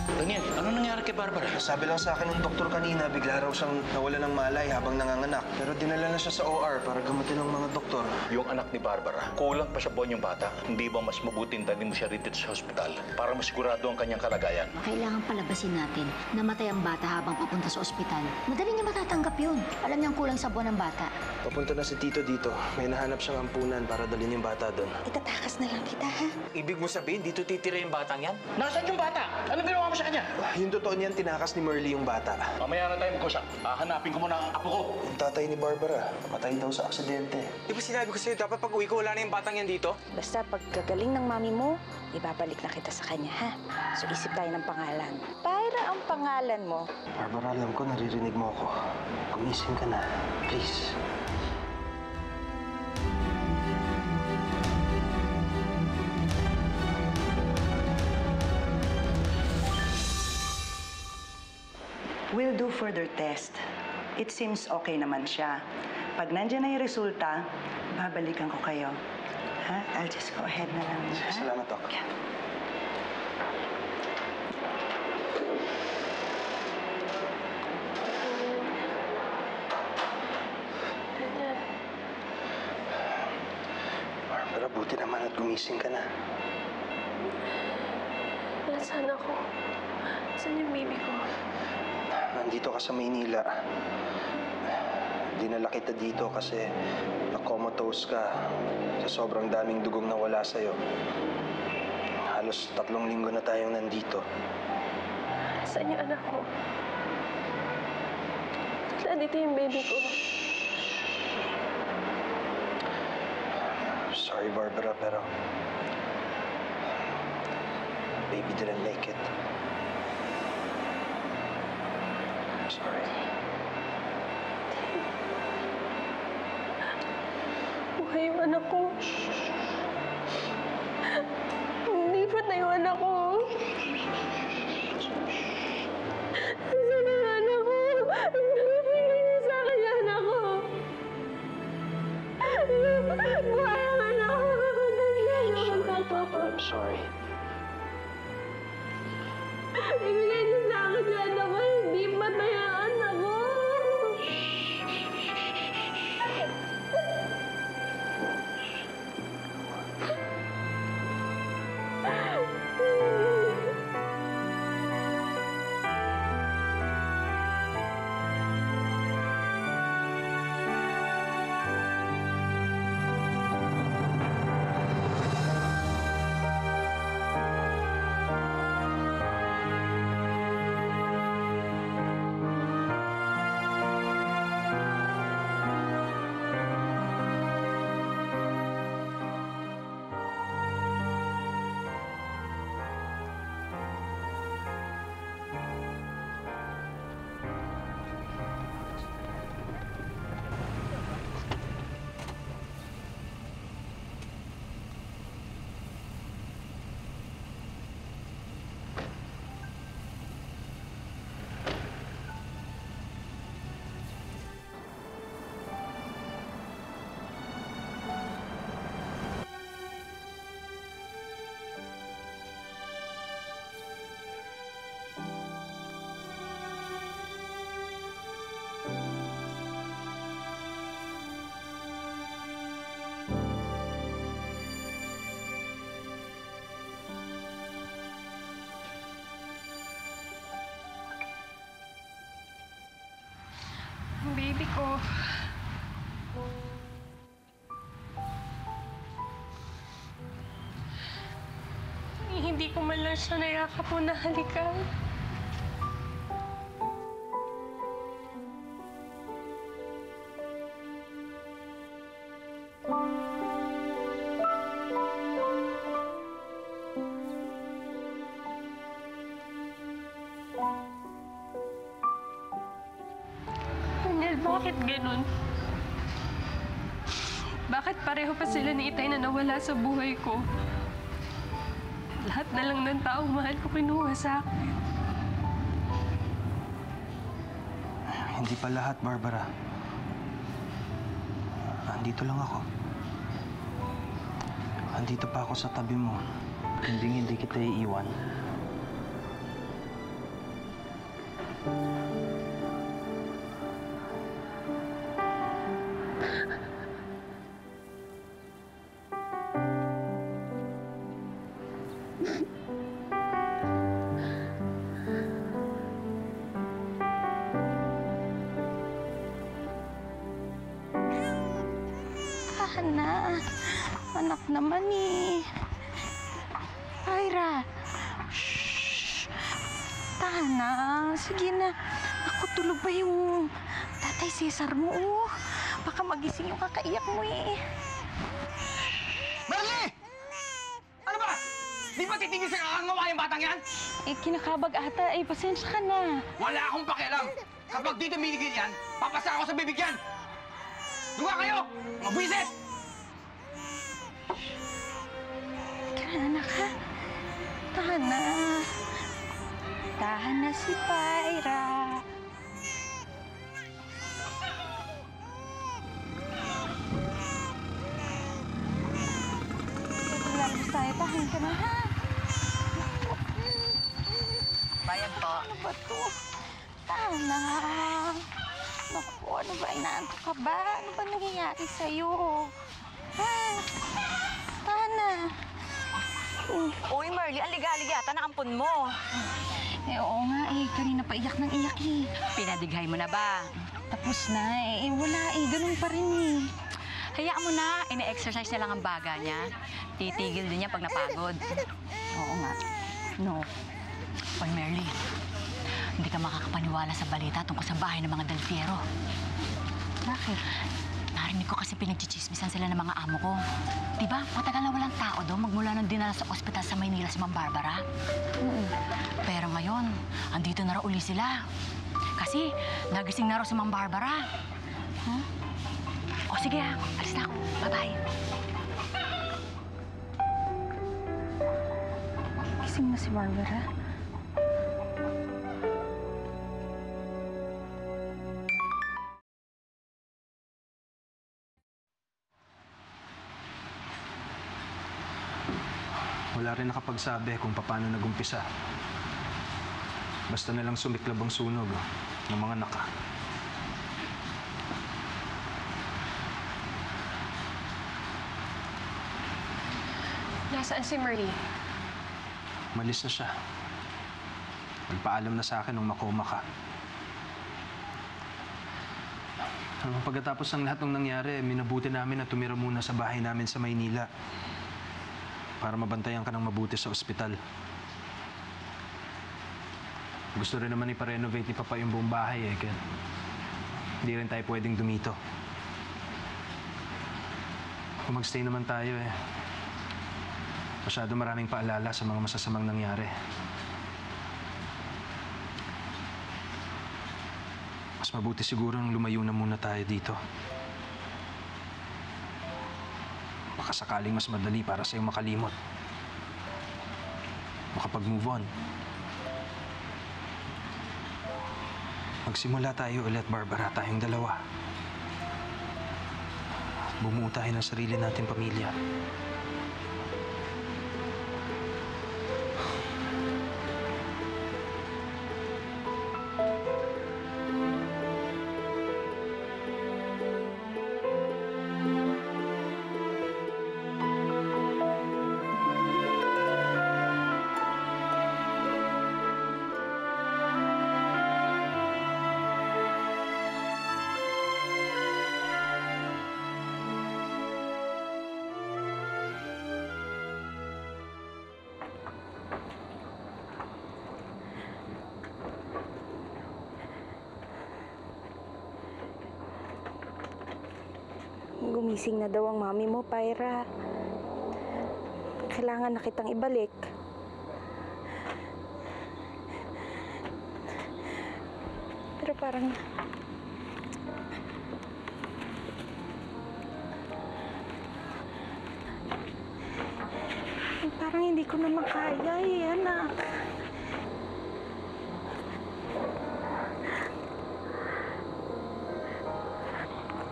Daniel, ano nangyari kay Barbara? Sabi lang sa akin ng doktor kanina, bigla raw siyang nawala ng malay habang nanganganak. Pero dinala na siya sa OR para gamutin ng mga doktor. Yung anak ni Barbara, kulang pa sa buwan yung bata. Hindi ba mas mabuting dalhin mo siya rito sa ospital para masigurado ang kanyang kalagayan? Kailangan palabasin natin. Namatay ang bata habang papunta sa ospital. Madali niya matatanggap yun. Alam niyang kulang sa buwan ng bata. Papunta na si Tito dito. May nahanap siyang ampunan para dalhin yung bata doon. Itatakas na lang kita, ha? Ibig mo sabihin, dito titira yung batang yan? Nasaan yung bata? Ano ginawa mo sa kanya? Yung totoo niyan, tinakas ni Merly yung bata. Mamaya na tayo mag-usap. Hahanapin ko muna ang apo ko. Yung tatay ni Barbara, patay daw sa aksidente. Di ba sinabi ko sa'yo, dapat pag uwi ko, wala na yung batang yan dito? Basta pagkagaling ng mami mo, ibabalik na kita sa kanya, ha? So isip tayo ng pangalan. Para ang pangalan mo. Barbara, alam ko naririnig mo ako. Gumising ka na. Please. We'll do further test. It seems okay naman siya. Pag nandiyan na yung resulta, babalikan ko kayo. Ha? I'll just go ahead na lang. Ha? Salamat, Doc. Yeah. Barbara, buti naman at gumising ka na. Nasaan ako? Saan yung baby ko? Nandito ka sa Maynila. Dinala kita dito kasi na-comatose ka sa sobrang daming dugong nawala sa'yo. Halos 3 linggo na tayong nandito. Saan yung anak ko? Nandito yung baby ko. Sorry, Barbara, pero baby didn't make it. Sorry. Buhay yung anak ko. Hindi pa na yung anak ko. Saan yung anak ko? Ibigay niyo sa akin yung anak ko. Buhay ang anak ko. I'm sorry. Ibigay niyo sa akin yung anak ko. Hindi patay ang anak ko. Baby ko. Hindi ko man lang siya nayakap o nahalikan. Daniel, bakit ganun? Bakit pareho pa sila ni Itay na nawala sa buhay ko? Lahat na lang ng taong mahal ko kinuha sa akin. Hindi pa lahat, Barbara. Andito lang ako. Andito pa ako sa tabi mo. Hindi kita iiwan. Hana, anak naman eh. Ira, shh. Tahan na. Sige na. Ako, tulog ba yung Tatay Cesar mo? Oh. Baka magising yung kakaiyak mo eh. Marley! Ano ba? Di ba titigil sa kakangawa yung batang yan? Eh, kinakabag ata. Eh, pasensya ka na. Wala akong pakialam. Kapag dito minigil yan, papasa ako sa bibig yan. Duga kayo! Mga buwisit! Tahan na ka. Tahan na. Tahan na si Pyra. Lalabas tayo. Tahan ka na, ha? Bayan po. Ano ba to? Tahan na. Naku, ano ba? Inaantok ka ba? Ano ba nangyayari sa'yo? Ha? Tahan na. Uy, Marley, ang ligalig yata na ampon mo. Eh, oo nga eh. Kanina pa iyak ng iyak eh. Pinadighay mo na ba? Tapos na eh. Wala eh. Ganun pa rin eh. Hayaan mo na, ine-exercise na lang ang baga niya. Titigil din niya pag napagod. Oo nga. No. Oy, Marley, hindi ka makakapaniwala sa balita tungkol sa bahay ng mga Dalfiero. Bakit? Narinig ko kasi pinagchichismisan sila ng mga amo ko. Diba, matagal na walang tao daw magmula nung dinala sa ospital sa Maynila si Ma'am Barbara. Pero ngayon, andito na raw uli sila. Kasi nagising na raw si Ma'am Barbara. Huh? O sige alis na ako. Bye-bye. Gising na si Barbara. Wala rin nakapagsabi kung paano nagumpisa. Basta na lang sumiklab ang sunog ng mga naka. Nasaan si Marley? Malis na siya. Nagpaalam na sa akin nung makoma ka. Pagkatapos ng lahat ng nangyari, minabuti namin na tumira muna sa bahay namin sa Maynila para mabantayan ka ng mabuti sa ospital. Gusto rin naman iparenovate ni Papa yung buong bahay eh, kaya hindi rin tayo pwedeng dumito. Kung magstay naman tayo eh, masyado maraming paalala sa mga masasamang nangyari. Mas mabuti siguro nung lumayo na muna tayo dito. Baka sakaling mas madali para sa'yo makalimot. Makapag-move on. Magsimula tayo ulit, Barbara, tayong dalawa. Bumuo tayo ng sarili nating pamilya. Gumising na daw ang mami mo, Pyra. Kailangan na kitang ibalik. Pero parang... Parang hindi ko na makaya eh, anak.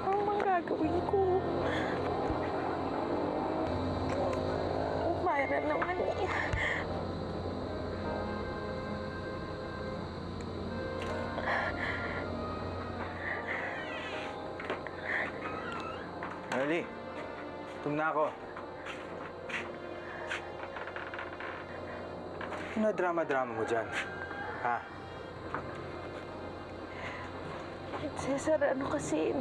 Ano bang gagawin ko? Pyra naman eh. Melanie, gutom na ako. Ano drama-drama mo dyan? Ha? Cesar, ano kasi...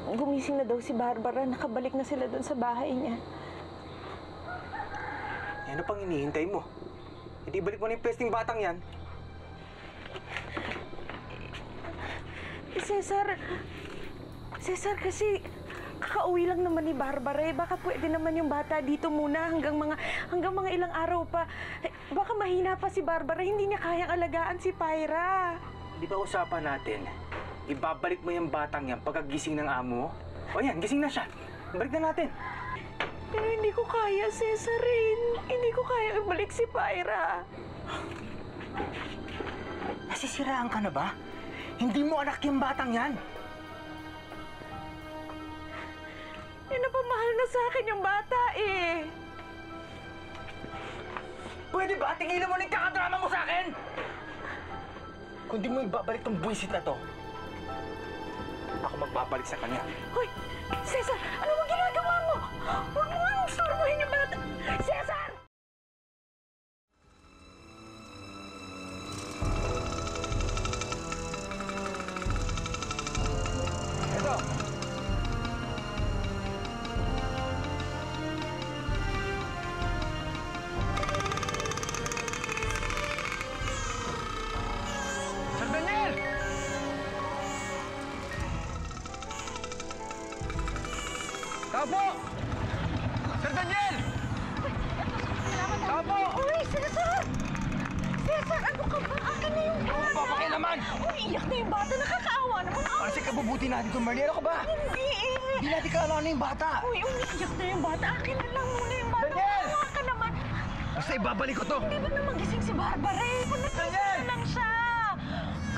Gumising na daw si Barbara. Nakabalik na sila doon sa bahay niya. Ano pang hinihintay mo? Hindi balik mo na yung pesting batang yan. Cesar, kasi kakauwi lang naman ni Barbara eh. Baka pwede naman yung bata dito muna hanggang mga ilang araw pa. Eh, baka mahina pa si Barbara. Hindi niya kayang alagaan si Pyra. Di ba usapan natin? Ibabalik mo yung batang yan pagkagising ng amo mo? O yan, gising na siya. Balik na natin. Pero hindi ko kaya, Cesarin. Hindi ko kaya ibalik si Pyra. Nasisiraan ka na ba? Hindi mo anak yung batang yan. Napamahal na sa akin yung bata eh. Pwede ba tingin mo na yung kakadrama mo sa akin? Kung di mo ibabalik tong buwisit na to, ako magbabalik sa kanya. Hoy! Cesar! Ano bang ginagawa mo? Huwag mo nga istorbohin yung bata! Cesar! Ito! Sir Daniel! Tao po! Sir Daniel! Tao po! Uy, Cesar! Cesar, ano ka ba? Akin na yung bata! Papakialaman! Uy, iyak na yung bata! Nakakaawa naman ako! Kasi kabubuti natin itong Marley. Ano ka ba? Hindi eh! Hindi natin kaalala yung bata. Uy, umiiyak na yung bata! Akin na lang muna yung bata! Daniel! Kawawa ka naman! Basta ibabalik ko to. Hindi ba na magising si Barbara eh? Kung nagising lang siya!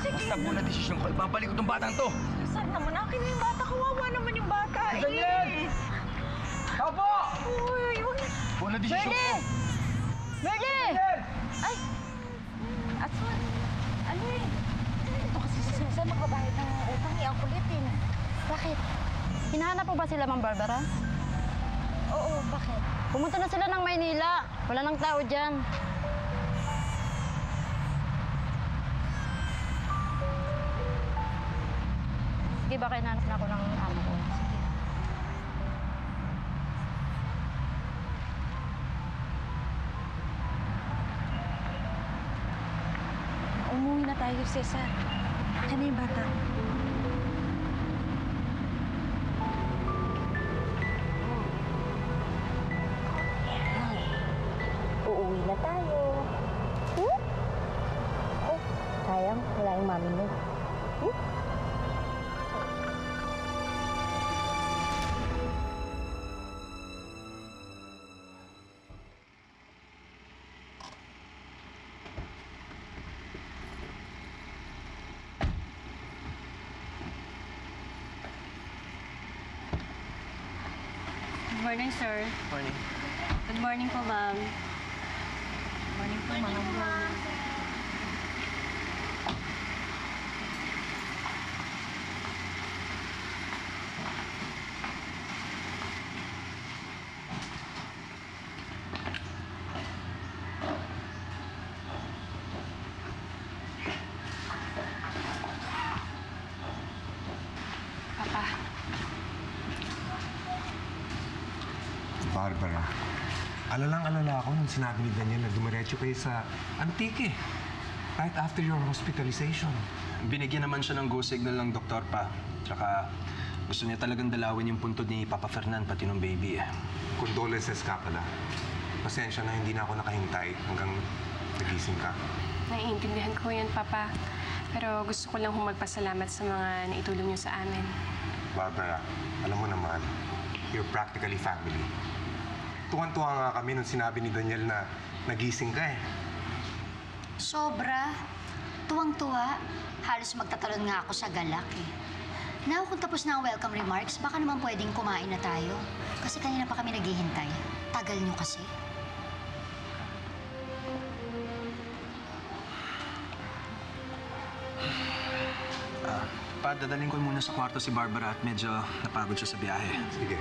Sige Basta muna desisyon ko. Ibabalik ko tong batang to. Cesar naman, akin na yung bata! Kawawa naman yung bata eh! Daniel! Tao po! Uy, huwag na! Muna desisyon ko. Merle! Daniel! Ay! Aswan, ano eh? Ito kasi si Susan magbabayad ng utang eh. Ang kulit eh. Bakit? Hinahanap po ba sila, Ma'am Barbara? Oo, bakit? Pumunta na sila ng Maynila. Wala nang tao dyan. Sige, baka hinahanap na ako ng amo ko. Sige. Umuwi na tayo, Cesar. Akin na yung bata. Uuwi na tayo. Oh, sayang. Wala yung mami mo. Good morning, sir. Morning. Good morning po, ma'am. Good morning po, ma'am. Papa, Barbara, alalang-alala ako nung sinabi ni Daniel na dumiretso kayo sa Antique. Right after your hospitalization. Binigyan naman siya ng go signal ng doktor pa. Tsaka gusto niya talagang dalawin yung puntod ni Papa Fernan, pati ng baby eh. Condolences ka pala. Pasensya na hindi na ako nakahintay hanggang nagising ka. Naiintindihan ko yan, Papa. Pero gusto ko lang magpasalamat sa mga naitulong niyo sa amin. Barbara, alam mo naman, you're practically family. Tuwan-tuwa nga kami nung sinabi ni Daniel na nagising ka eh. Sobra. Tuwang-tuwa. Halos magtatalon nga ako sa galak eh. Now, kung tapos na ang welcome remarks, baka naman pwedeng kumain na tayo. Kasi kanina pa kami naghihintay. Tagal nyo kasi. Dadalhin ko muna sa kwarto si Barbara at medyo napagod siya sa biyahe. Sige.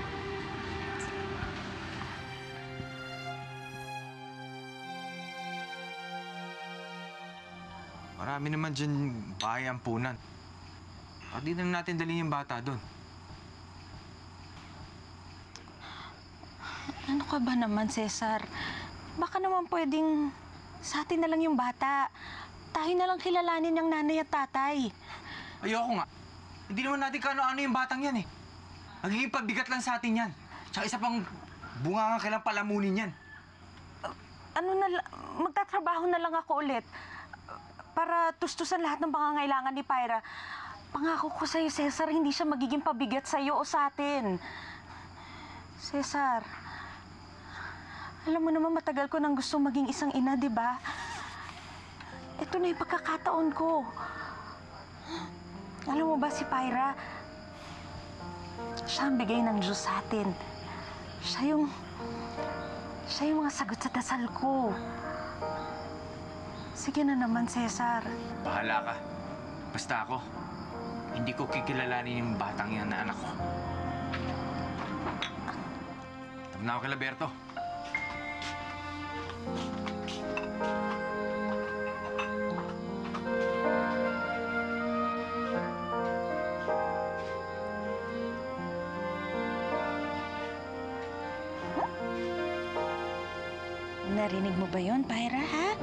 Marami naman dyan bahay ampunan. Bakit di na natin dalhin yung bata doon? Ano ka ba naman, Cesar? Baka naman pwedeng sa atin na lang yung bata. Tayo na lang kilalanin ng nanay at tatay. Ayoko nga. Hindi naman natin kano-ano yung batang yan eh. Magiging pabigat lang sa atin yan. Tsaka isa pang bunga nga kailang palamunin yan. Magtatrabaho na lang ako ulit para tustusan lahat ng pangangailangan ni Pyra. Pangako ko sa'yo, Cesar, hindi siya magiging pabigat sa'yo o sa atin. Cesar, alam mo naman matagal ko nang gusto maging isang ina, di ba? Ito na yung pagkakataon ko. Alam mo ba si Pyra? Siya ang bigay ng Diyos sa atin. Siya yung mga sagot sa dasal ko. Sige na naman, Cesar. Bahala ka. Basta ako, hindi ko kikilalanin yung batang yan na anak ko. Tama na ako kay Laberto. Narinig mo ba yon, Pyra, ha?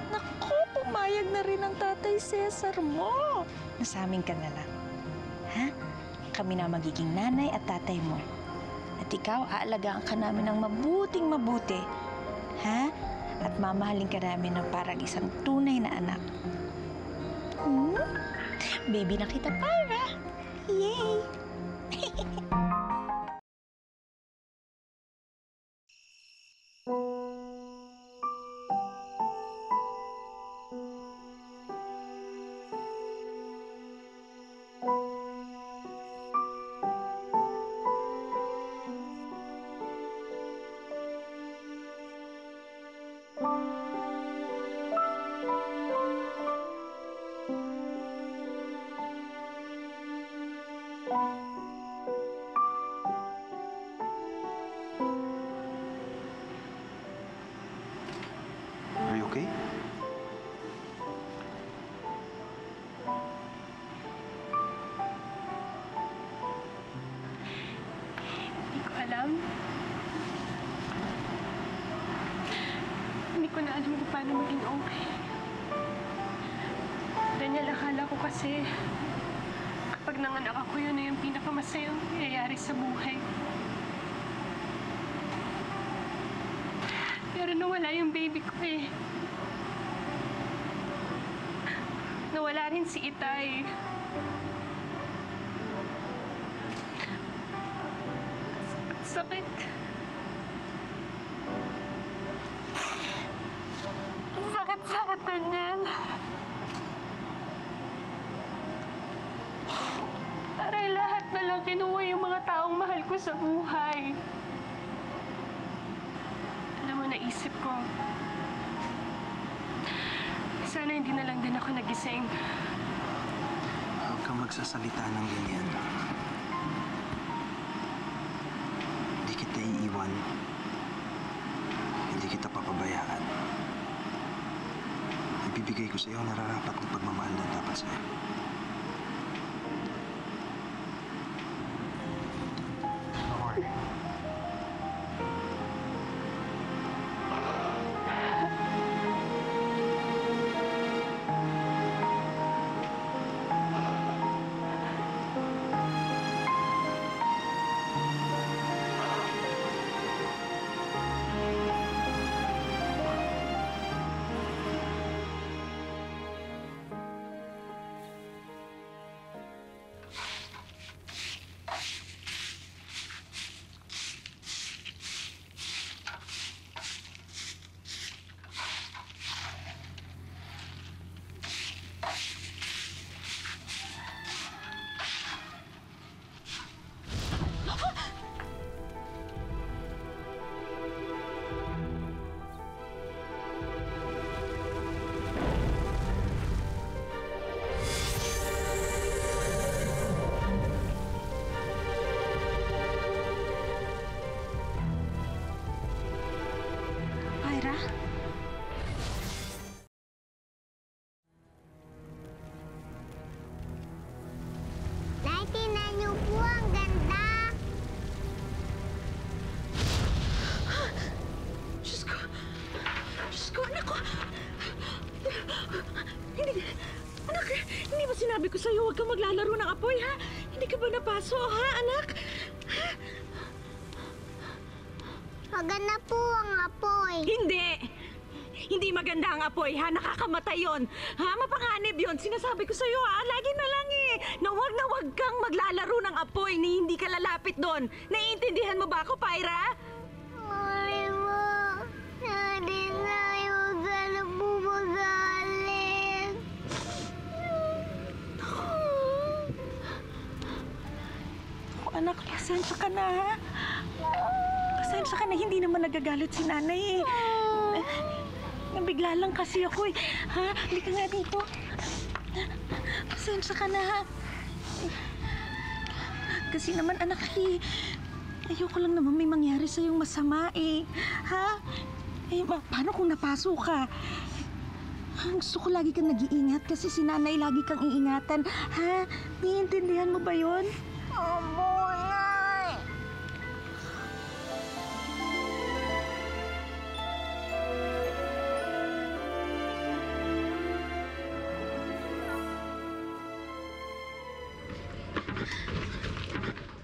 Naku, pumayag na rin ang tatay Cesar mo. Nasamin ka na lang. Ha? Kami na magiging nanay at tatay mo. At ikaw, aalagaan ka namin ng mabuting mabuti. Ha? At mamahalin ka namin ng parang isang tunay na anak. Baby na kita, Pyra. Yay! Are you okay? Hindi ko alam. Hindi ko na alam kung paano maging okay. Daniel, akala ko kasi kapag nanganak ako, yun na yung pinakamasayang nangyayari sa buhay. Pero nawala yung baby ko eh. Nawala rin si Itay. Sakit. Sakit, Daniel. Parang lahat na lang kinuha yung mga taong mahal ko sa buhay. Alam mo, naisip ko, sana hindi na lang din ako nagising. Huwag kang magsasalita ng ganyan. Hindi kita iiwan. Hindi kita papabayaan. Ibibigay ko sa iyo ang nararapat na pagmamahal na dapat sa iyo. Don't worry. sinabi ko sa'yo, huwag kang maglalaro ng apoy, ha? Hindi ka ba napaso, ha, anak? Maganda po ang apoy. Hindi! Hindi maganda ang apoy, ha? Nakakamatay yon. Ha? Mapanganib yon. Sinasabi ko sa'yo, ha? Lagi na lang na wag kang maglalaro ng apoy ni hindi ka lalapit doon. Naiintindihan mo ba ako, Pyra? Mami mo, hindi na yung ganap mo magalit. Oh, anak, pasensya ka na, ha? Pasensya ka na, hindi naman nagagalit si nanay, Nabigla lang kasi ako, Ha? Halika nga dito. Pasensya ka na, ha? Kasi naman, anak, ayoko lang naman may mangyari sa'yong masama, Ha? Paano kung napaso ka? Gusto ko lagi kang nag-iingat kasi si nanay lagi kang iingatan. Ha? Naiintindihan mo ba yon? Opo, Nay.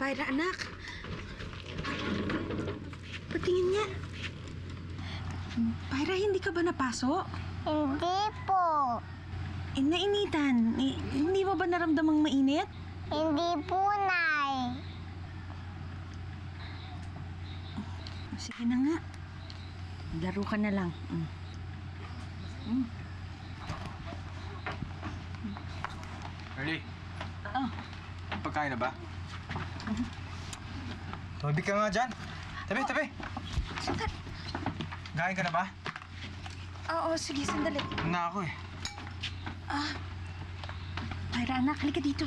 Pyra, anak. Patingin nga. Pyra, hindi ka ba napaso? Hindi po. Nainitan. Hindi mo ba naramdamang mainit? Hindi po, Nay. Sige na nga. Laro ka na lang. Early. Oh. Pagkain na ba? Tabi ka nga dyan. Tabi. Sandali. Kain ka na ba? Oo, sige, sandali. Na ako Pyra, anak, halika dito.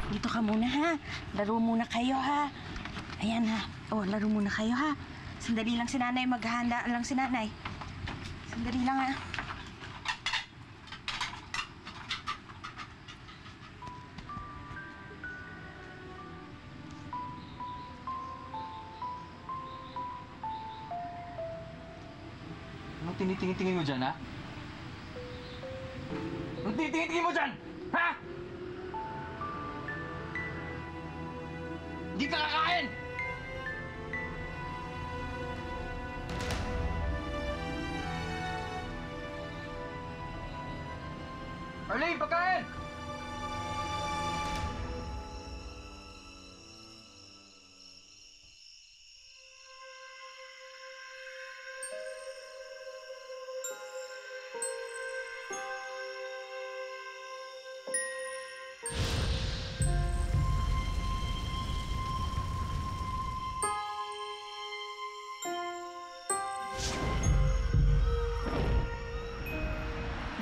Dito ka muna, ha? Laro muna kayo, ha? Ayan, ha? Laro muna kayo, ha? Sandali lang si nanay. Maghahanda lang si nanay. Sandali lang, ha? Anong tinitingin-tingin mo dyan, ha? Anong tinitingin-tingin mo dyan? Ha? Hindi ka kakain! Arlene, pagkain!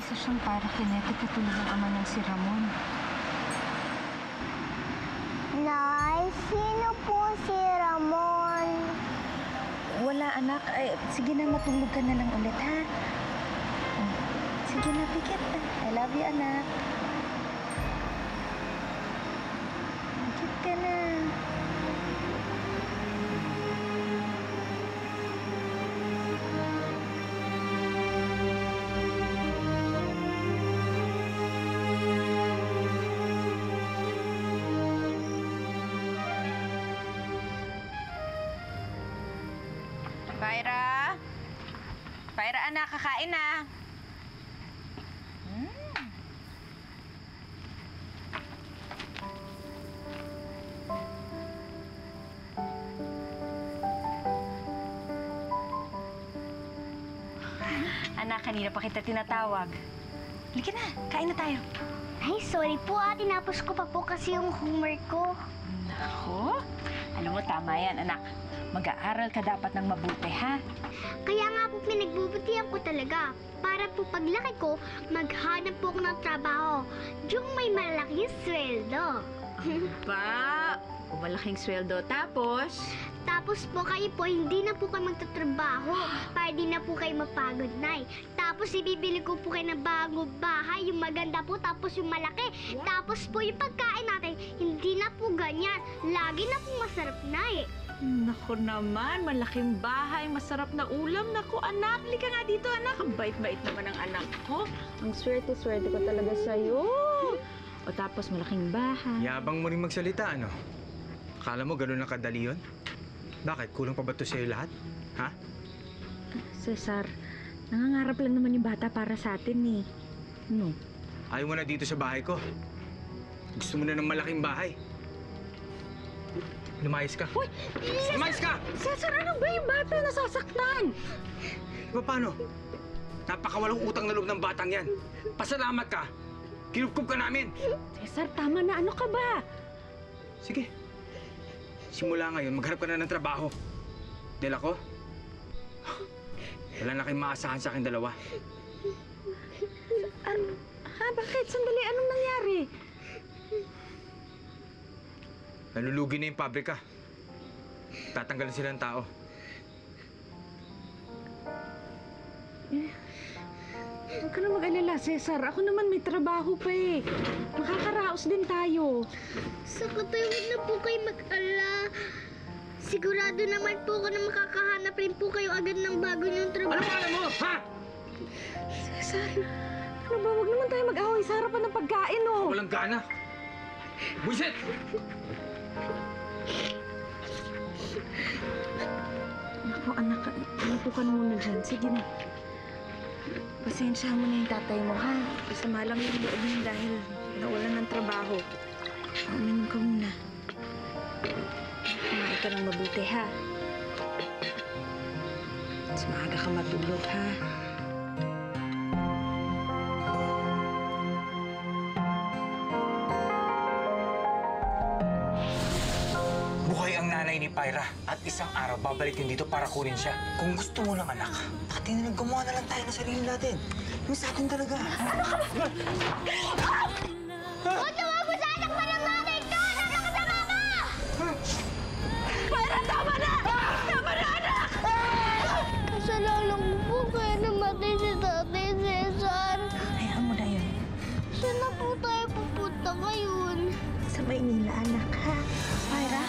Isa siyang parakinetic katulad ng ama niyang si Ramon. Nay, sino po si Ramon? Wala, anak. Sige na, matulog ka na lang ulit, ha? Sige na, pikit. I love you, anak. Pikit ka na. Pyra? Pyra, anak, kakain na. Anak, kanina pa kita tinatawag. Halika na, kain na tayo. Ay, sorry po, tinapos ko pa po kasi yung homework ko. Nako, alam mo, tama yan, anak. Mag-aaral ka dapat ng mabuti, ha? Kaya nga po pinagbubutihan ko talaga. Para po paglaki ko, maghanap po ako ng trabaho. Yung may malaking sweldo. Ba, kung malaking sweldo, tapos? Tapos po kayo po, hindi na po kayo magtatrabaho para di na po kayo mapagod, Nay. Tapos ibibili ko po kayo ng bagong bahay, yung maganda po, tapos yung malaki. Tapos po yung pagkain natin, hindi na po ganyan. Lagi na po masarap, Nay. Naku naman, malaking bahay, masarap na ulam. Naku anak, lika nga dito anak. Ang bait-bait naman ng anak ko. Ang swerte-swerte ko talaga sa'yo. O tapos malaking bahay. Yabang mo rin magsalita, ano? Akala mo ganun lang kadali yun? Bakit? Kulang pa ba ito sa'yo lahat? Ha? Cesar, nangangarap lang naman yung bata para sa atin eh. No? Ayaw mo na dito sa bahay ko. Gusto mo na ng malaking bahay. Lumayas ka. Uy! Lumayas ka! Cesar, ano ba yung bata nasasaktan? Paano? Napakawalang utang na loob ng batang yan. Pasalamat ka. Kinupkup ka namin. Cesar, tama na. Ano ka ba? Sige. Simula ngayon, maghanap ka na ng trabaho. Dahil ako, wala na kayong maasahan sa akin dalawa. Ano? Ha? Bakit? Sandali, anong nangyari? Nalulugi na yung pabrika. Tatanggalan sila ng tao. Huwag ka na mag-alala, Cesar. Ako naman may trabaho pa eh. Makakaraos din tayo. Sa huwag na po kayo mag-ala. Sigurado naman po ako na makakahanap rin po kayo agad ng bago niyong trabaho. Ano alam mo, ha? Cesar, ano ba? Huwag naman tayo mag-away sa harapan ng pagkain, oh. Walang gana. Buisit! Naku, anak, umupo ka na muna dyan. Sige na. Pasensya mo na yung tatay mo, ha? Masama lang yung loob niya dahil nawalan ng trabaho. Uminom ka muna. Kumain ka ng mabuti, ha? Mas maaga ka matulog, ha? Buhay ang nanay ni Pyra at isang araw babalik yun dito para kunin siya. Kung gusto mo ng anak, pati na gumawa na lang tayo ng sarili natin. Yung sa atin talaga. Huwag naman po sa anak pa ng nanay ko! Nakakasama ka! Pyra, tama na! Tama na, anak! Kasalanan mo po kaya namatay si Tatay Cesar. Hayaan mo na yun. Saan na po tayo pupunta ngayon? Sa Maynila, anak, ha? Pyra,